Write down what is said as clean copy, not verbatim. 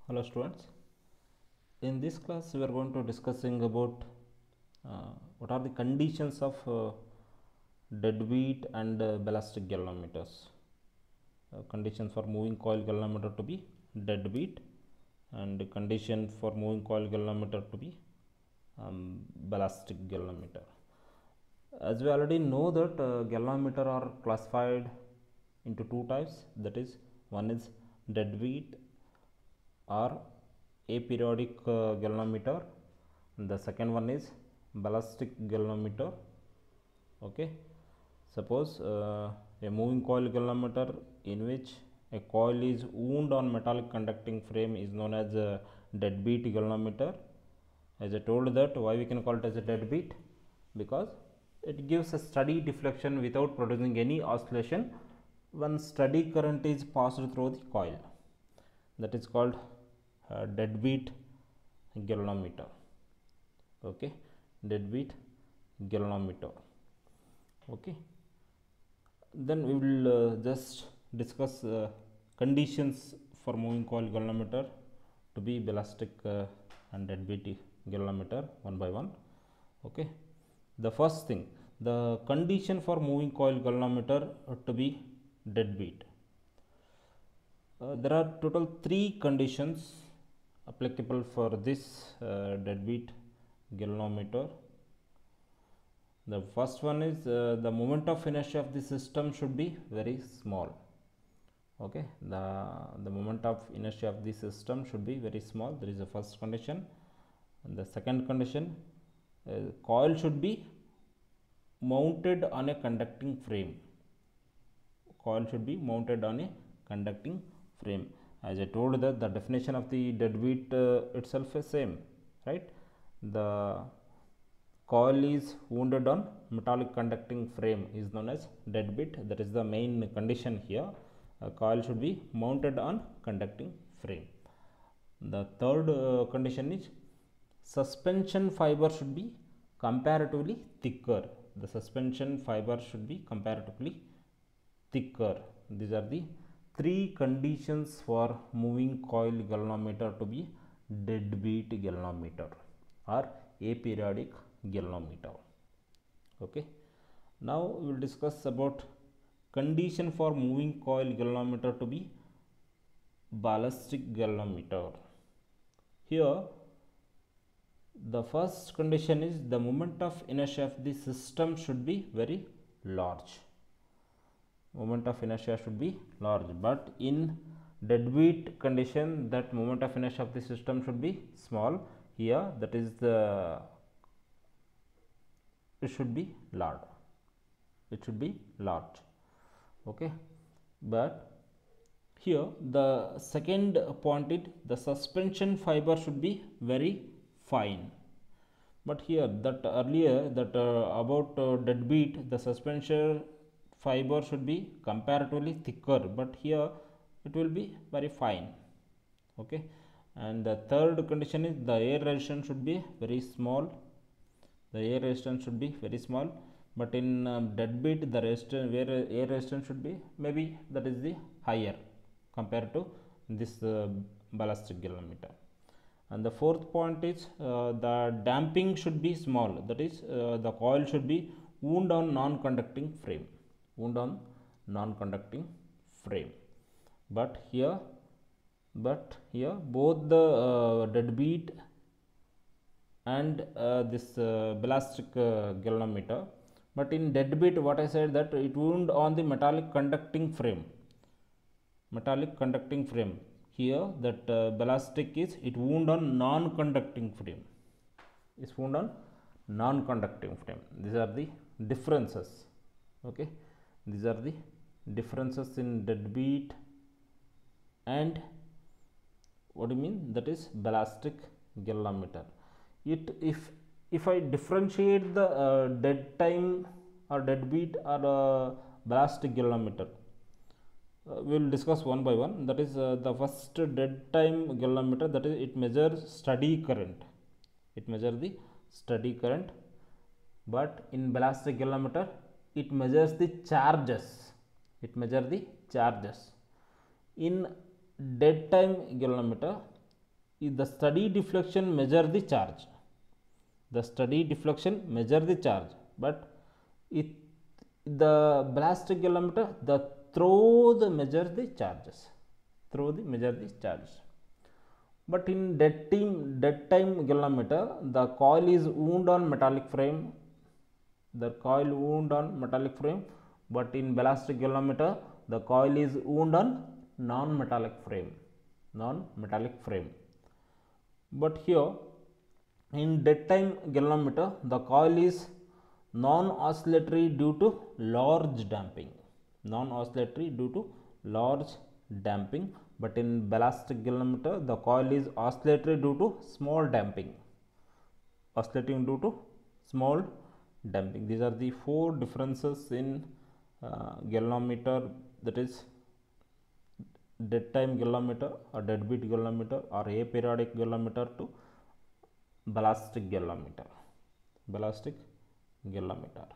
Hello students, in this class we are going to discussing about what are the conditions of deadbeat and ballistic galvanometers. Conditions for moving coil galvanometer to be deadbeat and condition for moving coil galvanometer to be ballistic galvanometer. As we already know that galvanometer are classified into two types, that is one is deadbeat or aperiodic galvanometer, and the second one is ballistic galvanometer. Okay, suppose a moving coil galvanometer in which a coil is wound on metallic conducting frame is known as a deadbeat galvanometer. As I told that why we can call it as a deadbeat, because it gives a steady deflection without producing any oscillation when steady current is passed through the coil. That is called deadbeat galvanometer. Okay, deadbeat galvanometer. Okay, then we will just discuss conditions for moving coil galvanometer to be ballistic and deadbeat galvanometer one by one. Okay, the first thing, the condition for moving coil galvanometer to be deadbeat. There are total three conditions applicable for this deadbeat galvanometer. The first one is the moment of inertia of the system should be very small. Okay, the moment of inertia of the system should be very small. There is the first condition. And the second condition, coil should be mounted on a conducting frame. Coil should be mounted on a conducting frame. As I told that the definition of the deadbeat itself is same, right? The coil is wounded on metallic conducting frame is known as deadbeat. That is the main condition here. A coil should be mounted on conducting frame. The third condition is suspension fiber should be comparatively thicker. The suspension fiber should be comparatively thicker. These are the three conditions for moving coil galvanometer to be deadbeat galvanometer or aperiodic galvanometer. Okay, now we will discuss about condition for moving coil galvanometer to be ballistic galvanometer. Here the first condition is the moment of inertia of the system should be very large. Moment of inertia should be large, but in deadbeat condition that moment of inertia of the system should be small. Here that is the it should be large. It should be large. Okay, but here the second point is the suspension fiber should be very fine. But here that earlier that about deadbeat, the suspension fiber should be comparatively thicker, but here it will be very fine. Okay, and the third condition is the air resistance should be very small. The air resistance should be very small, but in deadbeat the resistance where air resistance should be maybe that is the higher compared to this ballistic galvanometer. And the fourth point is the damping should be small, that is the coil should be wound on non-conducting frame. Wound on non-conducting frame. But here both the deadbeat and this ballistic galvanometer, but in deadbeat what I said that it wound on the metallic conducting frame. Metallic conducting frame. Here that ballistic is it wound on non-conducting frame. It's wound on non-conducting frame. These are the differences. Okay, these are the differences in deadbeat and what do you mean, that is ballistic galvanometer. It if I differentiate the dead time or deadbeat or ballistic galvanometer, we will discuss one by one. That is the first dead time galvanometer, that is it measures steady current. It measures the steady current, but in ballistic galvanometer it measures the charges. It measures the charges. In dead time galvanometer the steady deflection measure the charge. The steady deflection measure the charge, but it the ballistic galvanometer the throw the measure the charges, throw the measure the charges. But in dead time galvanometer, the coil is wound on metallic frame, the coil wound on metallic frame. But in ballistic galvanometer, the coil is wound on non-metallic frame, non-metallic frame. But here in dead time galvanometer, the coil is non-oscillatory due to large damping, non-oscillatory due to large damping. But in ballistic galvanometer, the coil is oscillatory due to small damping, oscillating due to small damping. These are the four differences in galvanometer, that is dead time galvanometer or deadbeat galvanometer or aperiodic galvanometer to ballistic galvanometer, ballistic galvanometer.